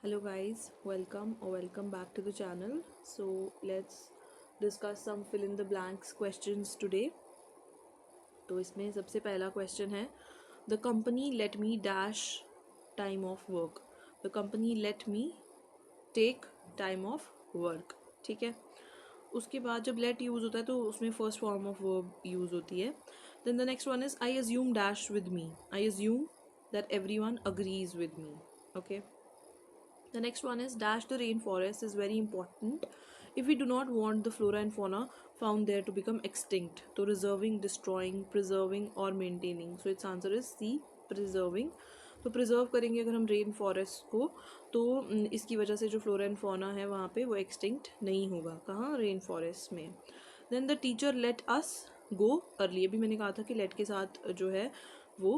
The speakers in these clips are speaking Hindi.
Hello guys, welcome or welcome back to the channel. So let's discuss some fill in the blanks questions today. तो इसमें सबसे पहला क्वेश्चन है the company let me dash time off work. The company let me take time off work. ठीक है. उसके बाद जब लेट यूज़ होता है तो उसमें first form of verb use होती है. Then the next one is I assume dash with me. I assume that every one agrees with me. Okay. The next one is dash the rainforest is very important if we do not want the flora and fauna found there to become extinct. So reserving, destroying, preserving or maintaining. So its answer is C, preserving. तो प्रिजर्व करेंगे अगर हम रेन फॉरेस्ट को तो इसकी वजह से जो फ्लोरा एंड फौना है वहाँ पे वो एक्सटिंक्ट नहीं होगा. कहाँ? रेन फॉरेस्ट में. Then the teacher let us go early. अभी मैंने कहा था कि लेट के साथ जो है वो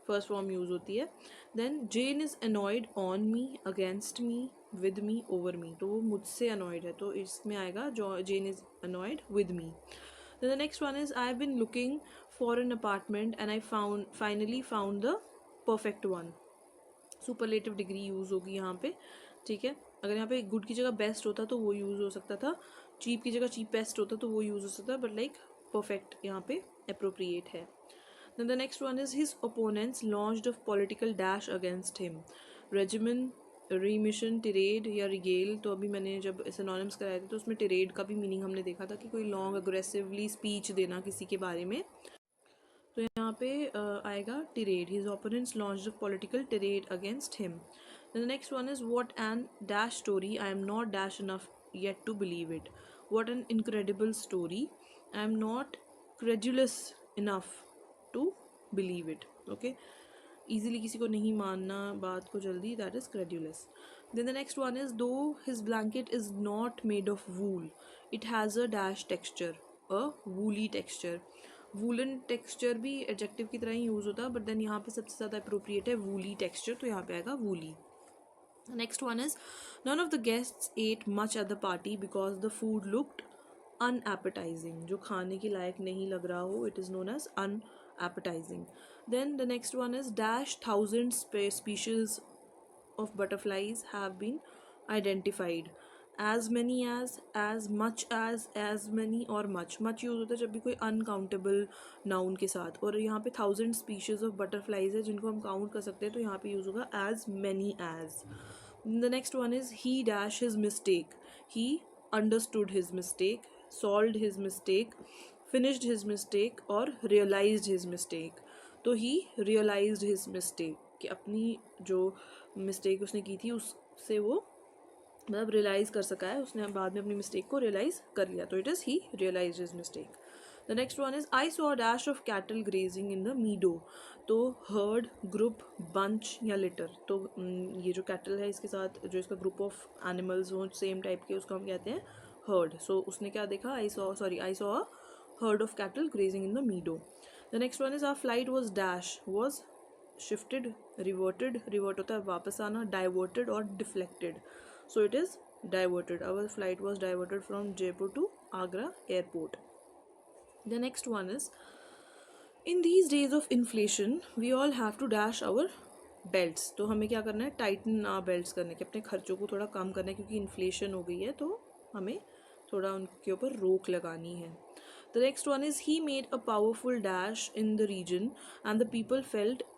फर्स्ट फॉर्म यूज़ होती है. Then Jen is annoyed on me, against me, with me, over me. तो वो मुझसे अनॉयड है तो इसमें आएगा जो Jen is annoyed with me. Then the next one is I have been looking for an apartment and I finally found the perfect one. Superlative degree use होगी यहाँ पे. ठीक है. अगर यहाँ पे गुड की जगह बेस्ट होता तो वो यूज़ हो सकता था. चीप की जगह चीप बेस्ट होता तो वो यूज़ हो सकता. बट लाइक परफेक्ट यहाँ पे अप्रोप्रिएट है. Then the next one is his opponents launched a political dash against him. Regimen, remission, tirade या रिगेल. तो अभी मैंने जब सिनोनिम्स कराए थे तो उसमें tirade का भी मीनिंग हमने देखा था कि कोई लॉन्ग अग्रेसिवली स्पीच देना किसी के बारे में. तो यहाँ पे आएगा tirade. His opponents launched a political tirade against him. Then the next one is what an dash story. I am not dash enough yet to believe it. What an incredible story. I am not credulous enough to believe it. Okay. Easily किसी को नहीं मानना बात को जल्दी, that is credulous. Then the next one is though his blanket is not made of wool it has a dash texture, a woolly texture. Woollen texture भी एडजेक्टिव की तरह ही यूज़ होता है बट देन यहाँ पे सबसे ज़्यादा अप्रोप्रिएट है वूली टेक्सचर तो यहाँ पे आएगा woolly. Next one is none of the guests ate much at the party because the food looked unappetizing. जो खाने के लायक नहीं लग रहा हो it is known as unappetizing. Then the next one is dash thousand species of butterflies have been identified. As many as much as many और much यूज़ होता है जब भी कोई uncountable noun के साथ. और यहाँ पे 1000 species of butterflies है जिनको हम काउंट कर सकते हैं तो यहाँ पे यूज़ होगा as many as. The next one is he dash his mistake. He understood his mistake, solved his mistake, finished his mistake और realized his mistake. तो he realized his mistake कि अपनी जो mistake उसने की थी उससे वो मतलब रियलाइज़ कर सका है. उसने बाद में अपनी मिस्टेक को रियलाइज़ कर लिया तो it is he realise his mistake. The next one is I saw dash of cattle grazing in the meadow. तो हर्ड, ग्रुप, बंच या लिटर. तो ये जो कैटल है इसके साथ जो इसका ग्रुप ऑफ एनिमल्स हो सेम टाइप के उसको हम कहते हैं हर्ड. सो उसने क्या देखा? I saw a herd of cattle grazing in the meadow. The next one is our flight was dash was shifted, reverted. Revert होता है वापस आना, डाइवर्टेड और deflected. So it is diverted. Our flight was diverted from Jaipur to Agra airport. The next one is in these days of inflation we all have to dash our belts. तो हमें क्या करना है? टाइटन our belts करने के अपने खर्चों को थोड़ा कम करना है क्योंकि इन्फ्लेशन हो गई है तो हमें थोड़ा उनके ऊपर रोक लगानी है. The next one is he made a powerful dash in the region and the people felt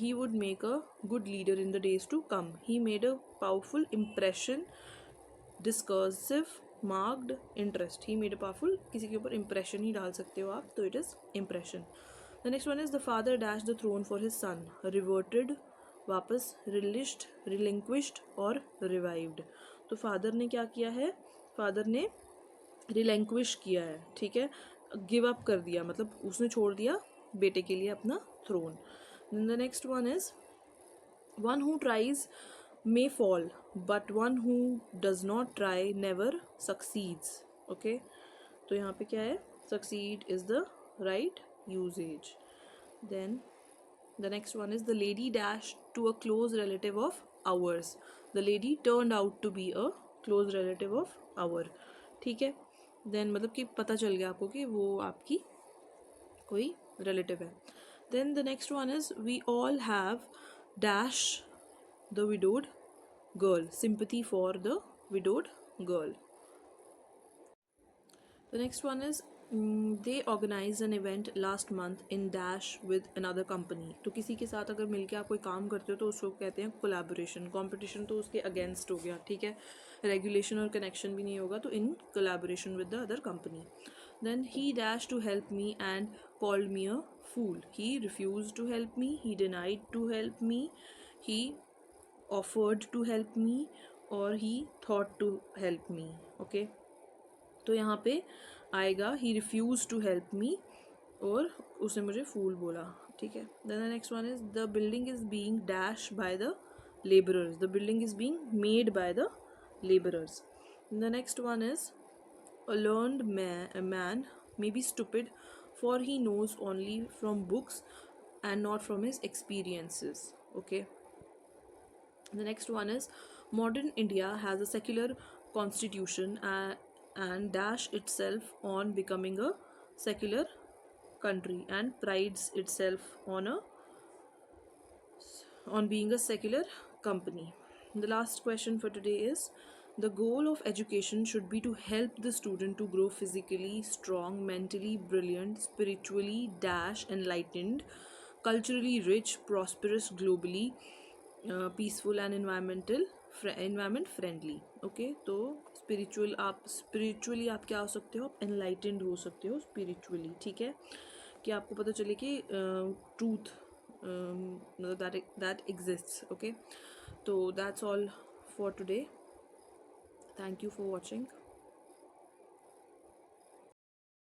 he would make a good leader in the days to come. He made a powerful impression, discursive, marked interest. He made a powerful, किसी के ऊपर impression ही डाल सकते हो आप तो it is impression. The next one is the father dashed the throne for his son. Reverted, वापस, relished, relinquished और revived. तो फादर ने क्या किया है? फादर ने रिलेंक्विश किया है. ठीक है. गिव अप कर दिया मतलब उसने छोड़ दिया बेटे के लिए अपना throne. The next one is one who tries may fall but one who does not try never succeeds. Okay. तो यहाँ पे क्या है? Succeed is the right usages. Then the next one is the lady dashed to a close relative of ours. The lady turned out to be a close relative of our. ठीक है. देन मतलब कि पता चल गया आपको कि वो आपकी कोई रिलेटिव है. Then the next one is we all have dash the widowed girl, sympathy for the widowed girl. The next one is they organized an event last month in dash with another company. तो किसी के साथ अगर मिलके आप कोई काम करते हो तो उसको कहते हैं कोलैबोरेशन. कंपटीशन तो उसके अगेंस्ट हो गया, ठीक है, रेगुलेशन और कनेक्शन भी नहीं होगा, तो in collaboration with the other company. Then he dashed to help me and called me a fool. He refused to help me, he denied to help me, he offered to help me, or he thought to help me. Okay, तो यहाँ पे आएगा he refuse to help me और उसने मुझे फूल बोला, ठीक है. Then the next one is the building is being dash by the labourers. The building is being made by the laborers. The next one is a learned man may be stupid, for he knows only from books and not from his experiences. Okay. The next one is modern India has a secular constitution and dash itself on becoming a secular country and prides itself on being a secular company. The last question for today is the goal of education should be to help the student to grow physically strong, mentally brilliant, spiritually dash enlightened, culturally rich, prosperous, globally peaceful and environment friendly. Okay, तो स्पिरिचुअली आप क्या हो सकते हो, आप एनलाइटेंड हो सकते हो स्पिरिचुअली, ठीक है, कि आपको पता चले कि ट्रूथ मतलब दैट एग्जिस्ट्स. ओके, तो that's all for today. Thank you for watching.